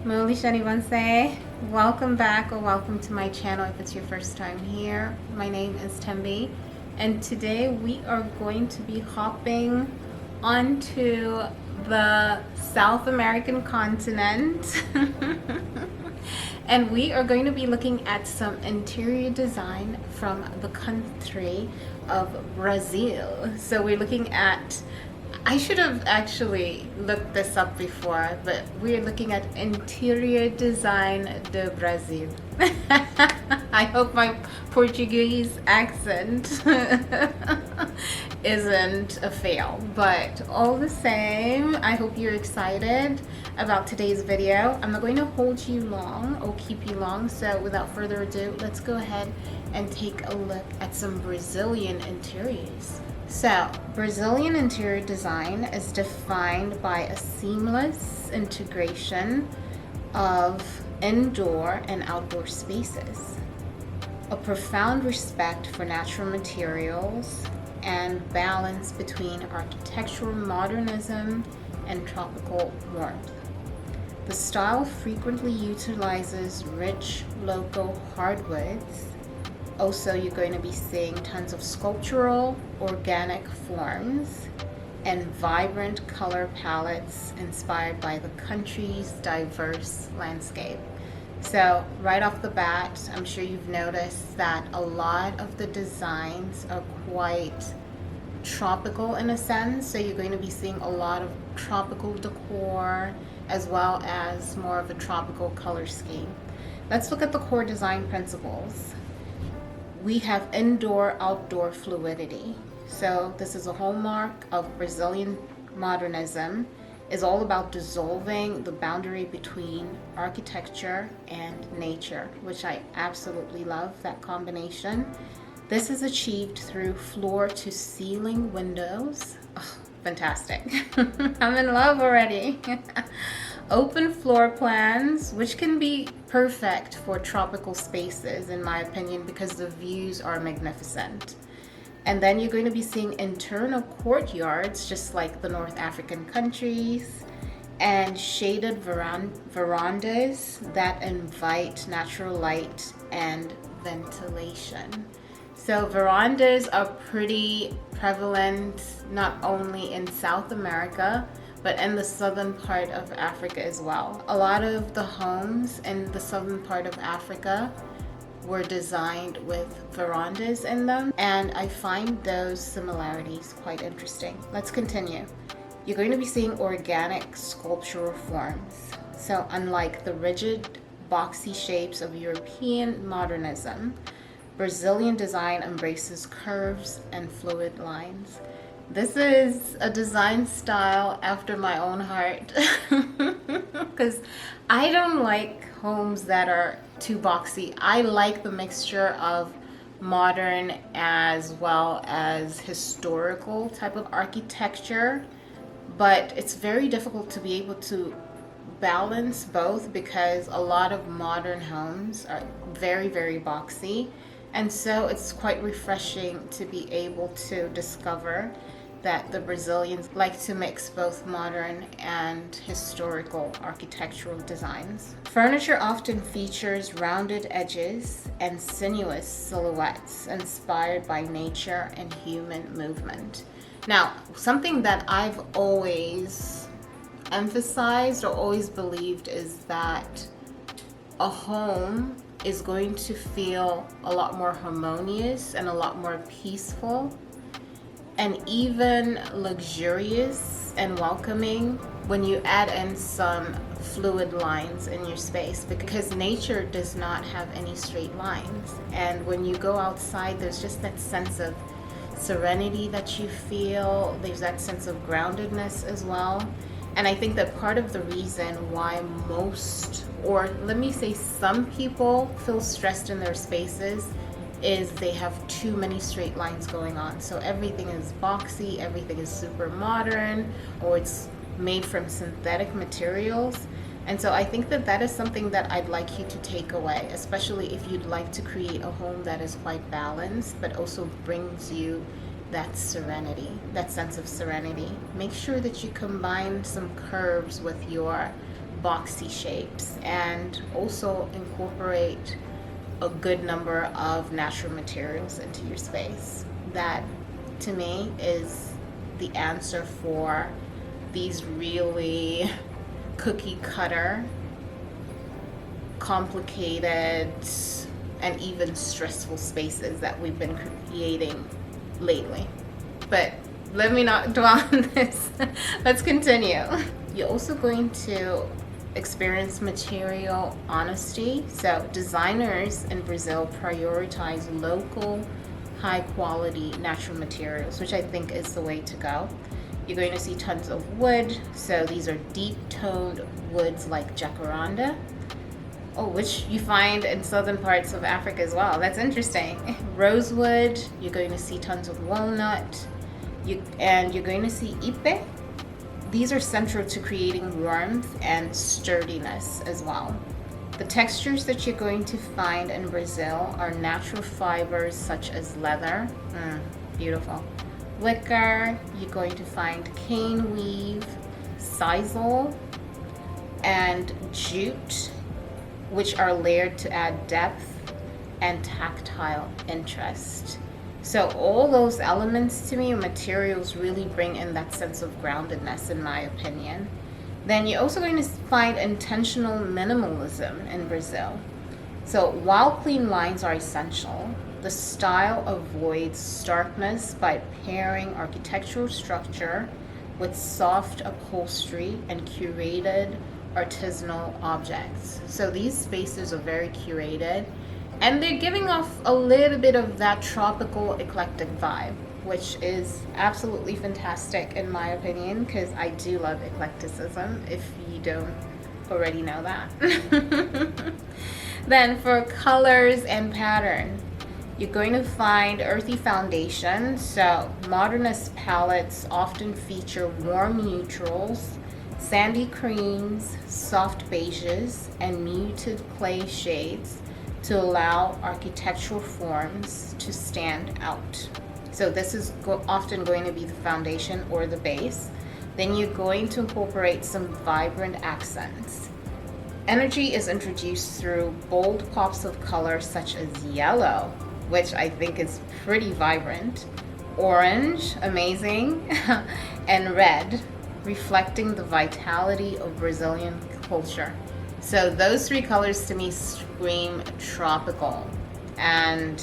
Muli Shanibanse. Welcome back or welcome to my channel if it's your first time here. My name is Tembi and today we are going to be hopping onto the South American continent and we are going to be looking at some interior design from the country of Brazil. So we're looking at, I should have actually looked this up before, but we're looking at interior design de Brazil. I hope my Portuguese accent isn't a fail, but all the same, I hope you're excited about today's video. I'm not going to hold you long or keep you long, so without further ado, let's go ahead and take a look at some Brazilian interiors. So, Brazilian interior design is defined by a seamless integration of indoor and outdoor spaces, a profound respect for natural materials, and balance between architectural modernism and tropical warmth. The style frequently utilizes rich local hardwoods. Also, you're going to be seeing tons of sculptural, organic forms and vibrant color palettes inspired by the country's diverse landscape. So right off the bat, I'm sure you've noticed that a lot of the designs are quite tropical in a sense. So you're going to be seeing a lot of tropical decor as well as more of a tropical color scheme. Let's look at the core design principles. We have indoor-outdoor fluidity. So this is a hallmark of Brazilian modernism, is all about dissolving the boundary between architecture and nature, which I absolutely love that combination. This is achieved through floor-to-ceiling windows. Oh, fantastic. I'm in love already. Open floor plans, which can be perfect for tropical spaces in my opinion because the views are magnificent. And then you're going to be seeing internal courtyards just like the North African countries and shaded verandas that invite natural light and ventilation. So verandas are pretty prevalent not only in South America but in the southern part of Africa as well. A lot of the homes in the southern part of Africa were designed with verandas in them, and I find those similarities quite interesting. Let's continue. You're going to be seeing organic sculptural forms. So unlike the rigid, boxy shapes of European modernism, Brazilian design embraces curves and fluid lines. This is a design style after my own heart because I don't like homes that are too boxy. I like the mixture of modern as well as historical type of architecture, but it's very difficult to be able to balance both because a lot of modern homes are very, very boxy, and so it's quite refreshing to be able to discover that the Brazilians like to mix both modern and historical architectural designs. Furniture often features rounded edges and sinuous silhouettes inspired by nature and human movement. Now, something that I've always emphasized or always believed is that a home is going to feel a lot more harmonious and a lot more peaceful and even luxurious and welcoming when you add in some fluid lines in your space, because nature does not have any straight lines, and when you go outside there's just that sense of serenity that you feel. There's that sense of groundedness as well, and I think that part of the reason why most, or let me say some people feel stressed in their spaces is they have too many straight lines going on. So everything is boxy, everything is super modern, or it's made from synthetic materials. And so I think that that is something that I'd like you to take away, especially if you'd like to create a home that is quite balanced, but also brings you that serenity, that sense of serenity. Make sure that you combine some curves with your boxy shapes, and also incorporate a good number of natural materials into your space. That, to me, is the answer for these really cookie cutter, complicated, and even stressful spaces that we've been creating lately. But let me not dwell on this. Let's continue. You're also going to experience material honesty. So designers in Brazil prioritize local, high quality natural materials, which I think is the way to go. You're going to see tons of wood. So these are deep toned woods like jacaranda. Oh, which you find in southern parts of Africa as well. That's interesting. Rosewood, you're going to see tons of walnut, and you're going to see ipe. These are central to creating warmth and sturdiness as well. The textures that you're going to find in Brazil are natural fibers such as leather, beautiful, wicker. You're going to find cane weave, sisal, and jute, which are layered to add depth and tactile interest. So all those elements to me, materials, really bring in that sense of groundedness, in my opinion. Then you're also going to find intentional minimalism in Brazil. So while clean lines are essential, the style avoids starkness by pairing architectural structure with soft upholstery and curated artisanal objects. So these spaces are very curated, and they're giving off a little bit of that tropical eclectic vibe, which is absolutely fantastic in my opinion, because I do love eclecticism, if you don't already know that. Then for colors and pattern, you're going to find earthy foundation. So modernist palettes often feature warm neutrals, sandy creams, soft beiges, and muted clay shades to allow architectural forms to stand out. So this is often going to be the foundation or the base. Then you're going to incorporate some vibrant accents. Energy is introduced through bold pops of color such as yellow, which I think is pretty vibrant, orange, amazing, and red, reflecting the vitality of Brazilian culture. So those three colors to me scream tropical, and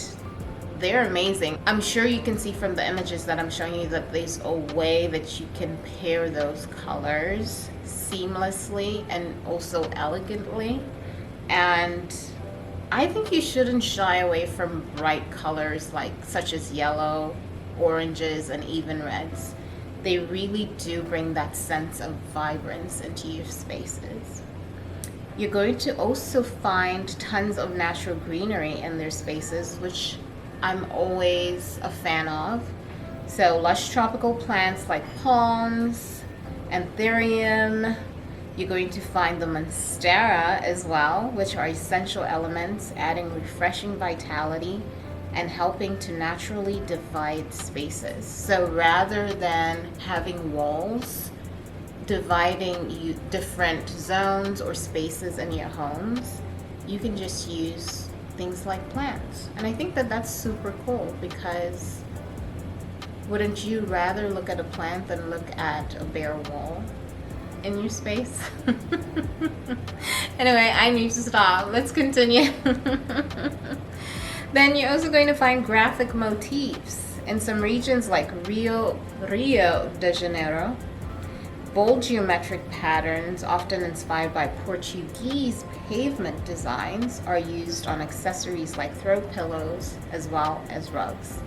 they're amazing. I'm sure you can see from the images that I'm showing you that there's a way that you can pair those colors seamlessly and also elegantly. And I think you shouldn't shy away from bright colors such as yellow, oranges, and even reds. They really do bring that sense of vibrance into your spaces. You're going to also find tons of natural greenery in their spaces, which I'm always a fan of. So lush tropical plants like palms, anthurium. You're going to find the monstera as well, which are essential elements, adding refreshing vitality and helping to naturally divide spaces. So rather than having walls dividing you different zones or spaces in your homes, you can just use things like plants. And I think that that's super cool, because wouldn't you rather look at a plant than look at a bare wall in your space? Anyway, I need to stop. Let's continue. Then you're also going to find graphic motifs in some regions like Rio de Janeiro. Bold geometric patterns, often inspired by Portuguese pavement designs, are used on accessories like throw pillows as well as rugs.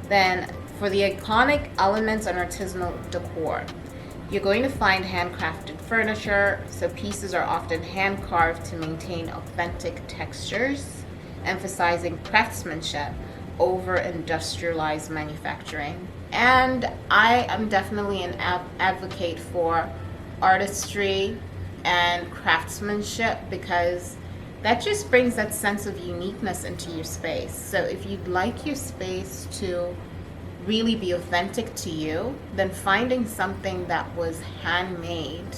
Then for the iconic elements and artisanal decor, you're going to find handcrafted furniture. So pieces are often hand carved to maintain authentic textures, emphasizing craftsmanship over industrialized manufacturing. And I am definitely an advocate for artistry and craftsmanship, because that just brings that sense of uniqueness into your space. So if you'd like your space to really be authentic to you, then finding something that was handmade,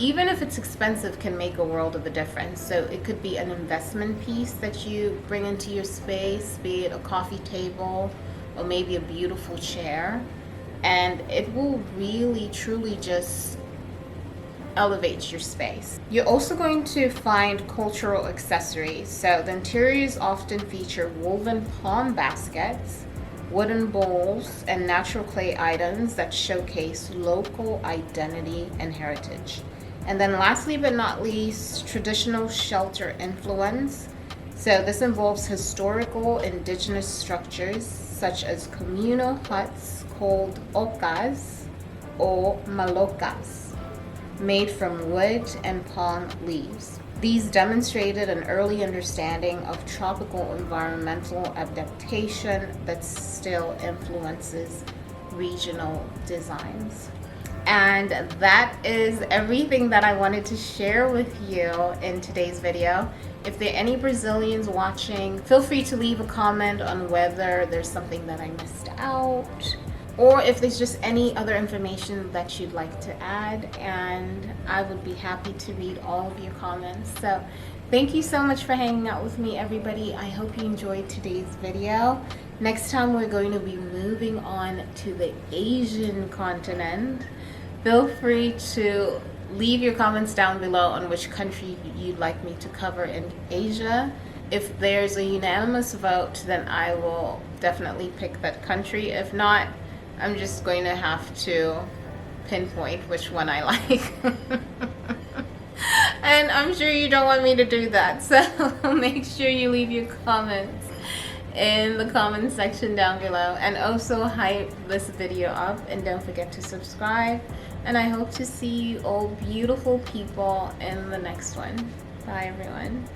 even if it's expensive, can make a world of a difference. So it could be an investment piece that you bring into your space, be it a coffee table or maybe a beautiful chair, and it will really truly just elevate your space. You're also going to find cultural accessories. So the interiors often feature woven palm baskets, wooden bowls, and natural clay items that showcase local identity and heritage. And then lastly but not least, traditional shelter influence. So this involves historical indigenous structures such as communal huts called okas or malokas, made from wood and palm leaves. These demonstrated an early understanding of tropical environmental adaptation that still influences regional designs. And that is everything that I wanted to share with you in today's video. If there are any Brazilians watching, feel free to leave a comment on whether there's something that I missed out, or if there's just any other information that you'd like to add, and I would be happy to read all of your comments. So thank you so much for hanging out with me, everybody. I hope you enjoyed today's video. Next time we're going to be moving on to the Asian continent. Feel free to leave your comments down below on which country you'd like me to cover in Asia. If there's a unanimous vote, then I will definitely pick that country. If not, I'm just going to have to pinpoint which one I like. And I'm sure you don't want me to do that, so make sure you leave your comments in the comment section down below, and also hype this video up, and don't forget to subscribe. And I hope to see you all beautiful people in the next one. Bye everyone.